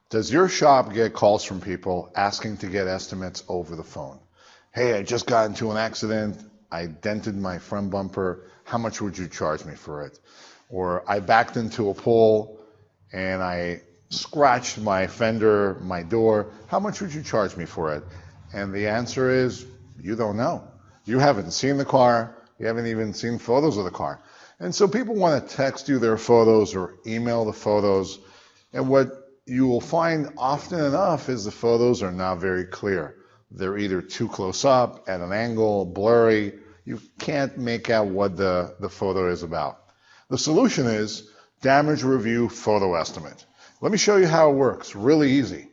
Does your shop get calls from people asking to get estimates over the phone? Hey, I just got into an accident. I dented my front bumper. How much would you charge me for it? Or I backed into a pole and I scratched my fender, my door. How much would you charge me for it? And the answer is, you don't know. You haven't seen the car. You haven't even seen photos of the car. And so people want to text you their photos or email the photos. And what you will find often enough is the photos are not very clear. They're either too close up, at an angle, blurry. You can't make out what the photo is about. The solution is Damage Review Photo Estimate. Let me show you how it works. Really easy.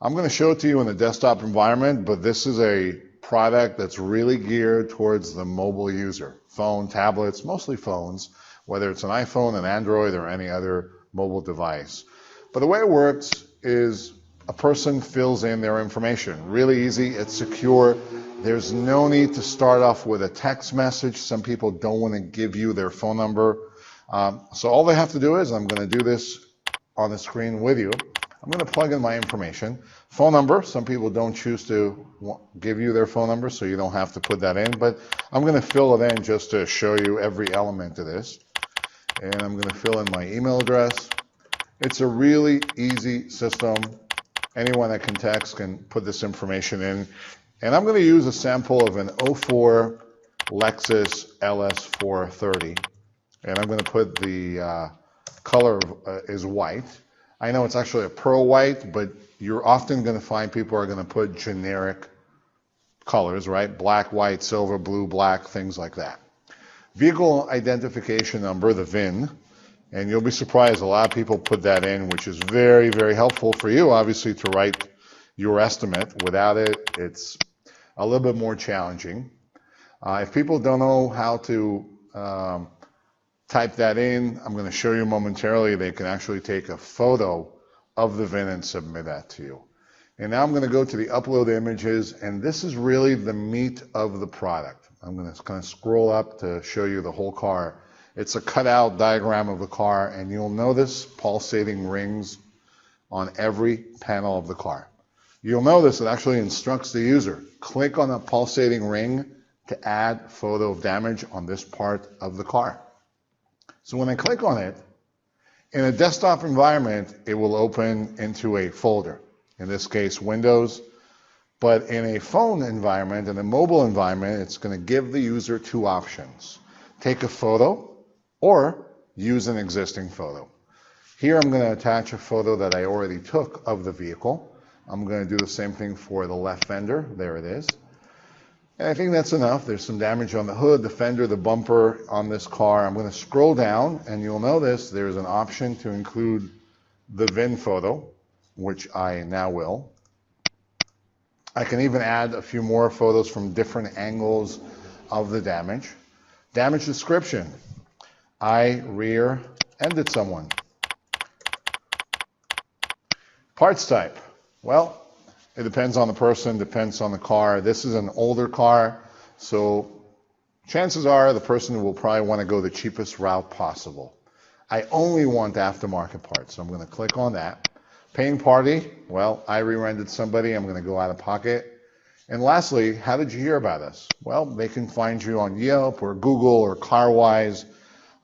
I'm going to show it to you in the desktop environment, but this is a product that's really geared towards the mobile user. Phone, tablets, mostly phones, whether it's an iPhone, an Android, or any other mobile device. But the way it works is a person fills in their information. Really easy, it's secure. There's no need to start off with a text message. Some people don't want to give you their phone number. So all they have to do is, I'm going to do this on the screen with you. I'm going to plug in my information. Phone number, some people don't choose to give you their phone number, so you don't have to put that in. But I'm going to fill it in just to show you every element of this. And I'm going to fill in my email address. It's a really easy system. Anyone that can text can put this information in. And I'm going to use a sample of an 04 Lexus LS430. And I'm going to put the color is white. I know it's actually a pearl white, but you're often going to find people are going to put generic colors, right? Black, white, silver, blue, black, things like that. Vehicle identification number, the VIN. And you'll be surprised, a lot of people put that in, which is very, very helpful for you, obviously, to write your estimate. Without it, it's a little bit more challenging. If people don't know how to type that in, I'm going to show you momentarily. They can actually take a photo of the VIN and submit that to you. And now I'm going to go to the upload images, and this is really the meat of the product. I'm going to kind of scroll up to show you the whole car. It's a cutout diagram of the car, and you'll notice pulsating rings on every panel of the car. You'll notice it actually instructs the user, click on a pulsating ring to add photo of damage on this part of the car. So when I click on it, in a desktop environment, it will open into a folder, in this case Windows. But in a phone environment, in a mobile environment, it's going to give the user two options. Take a photo or use an existing photo. Here I'm going to attach a photo that I already took of the vehicle. I'm going to do the same thing for the left fender. There it is. And I think that's enough. There's some damage on the hood, the fender, the bumper on this car. I'm going to scroll down, and you'll notice there's an option to include the VIN photo, which I now will. I can even add a few more photos from different angles of the damage. Damage description. I rear-ended someone. Parts type. Well, it depends on the person, depends on the car. This is an older car, so chances are the person will probably want to go the cheapest route possible. I only want aftermarket parts, so I'm going to click on that. Paying party. Well, I rear-ended somebody. I'm going to go out of pocket. And lastly, how did you hear about us? Well, they can find you on Yelp or Google or CarWise.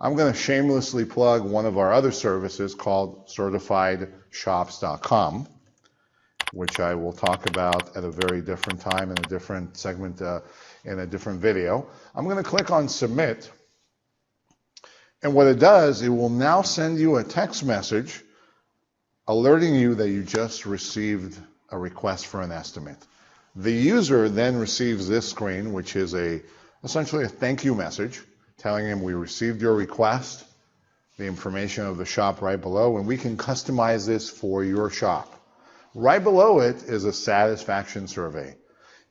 I'm going to shamelessly plug one of our other services called CertifiedShops.com, which I will talk about at a very different time in a different segment in a different video. I'm going to click on Submit. And what it does, it will now send you a text message alerting you that you just received a request for an estimate. The user then receives this screen, which is essentially a thank you message, telling him we received your request, the information of the shop right below, and we can customize this for your shop. Right below it is a satisfaction survey.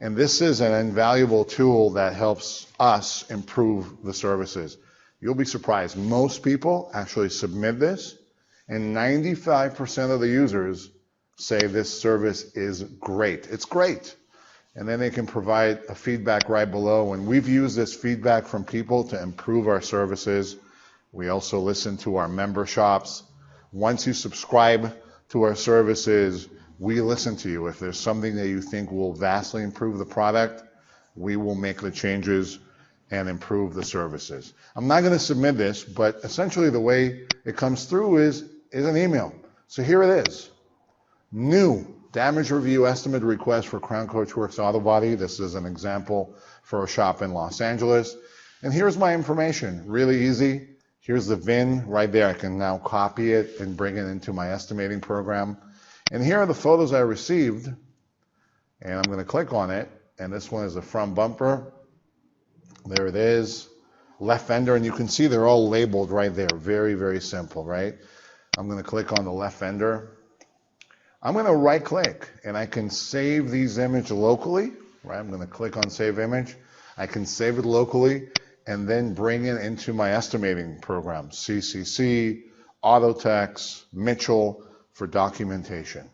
And this is an invaluable tool that helps us improve the services. You'll be surprised. Most people actually submit this, and 95% of the users say this service is great. It's great. And then they can provide a feedback right below. And we've used this feedback from people to improve our services. We also listen to our member shops. Once you subscribe to our service is we listen to you. If there's something that you think will vastly improve the product, we will make the changes and improve the services. I'm not going to submit this, but essentially the way it comes through is an email. So here it is. New damage review estimate request for Crown Coach Works Auto Body. This is an example for a shop in Los Angeles. And here's my information, really easy. Here's the VIN right there. I can now copy it and bring it into my estimating program. And here are the photos I received. And I'm going to click on it. And this one is a front bumper. There it is. Left fender. And you can see they're all labeled right there. Very, very simple, right? I'm going to click on the left fender. I'm going to right click and I can save these images locally, right? I'm going to click on save image. I can save it locally and then bring it into my estimating program, CCC, Autotex, Mitchell, for documentation.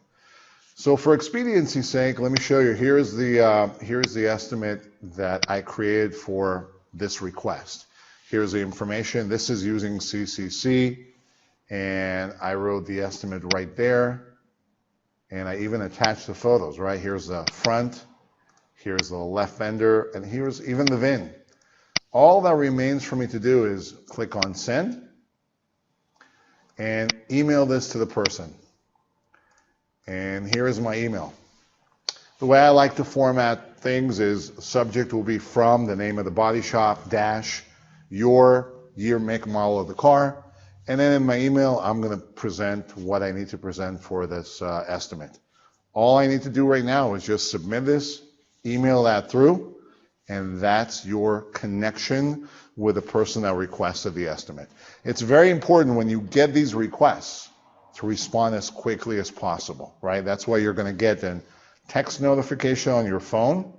So for expediency's sake, let me show you. Here's the estimate that I created for this request. Here's the information. This is using CCC, and I wrote the estimate right there. And I even attached the photos, right? Here's the front, here's the left fender, and here's even the VIN. All that remains for me to do is click on send and email this to the person. And here is my email. The way I like to format things is subject will be from the name of the body shop dash your year, make, model of the car. And then in my email, I'm going to present what I need to present for this estimate. All I need to do right now is just submit this, email that through, and that's your connection with the person that requested the estimate. It's very important when you get these requests to respond as quickly as possible, right? That's why you're going to get a text notification on your phone.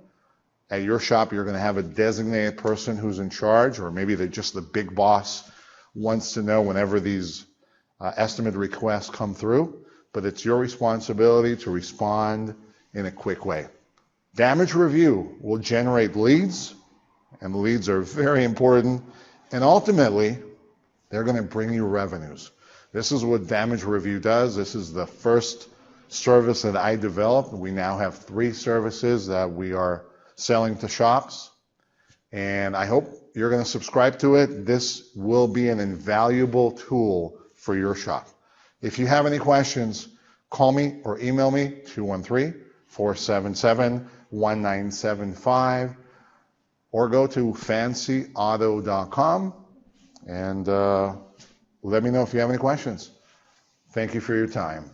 At your shop, you're going to have a designated person who's in charge, or maybe they're just the big boss wants to know whenever these estimate requests come through, but it's your responsibility to respond in a quick way. Damage review will generate leads, and the leads are very important, and ultimately, they're going to bring you revenues. This is what damage review does. This is the first service that I developed. We now have 3 services that we are selling to shops, and I hope you're going to subscribe to it. This will be an invaluable tool for your shop. If you have any questions, call me or email me, 213-477-1975, or go to fancyauto.com and let me know if you have any questions. Thank you for your time.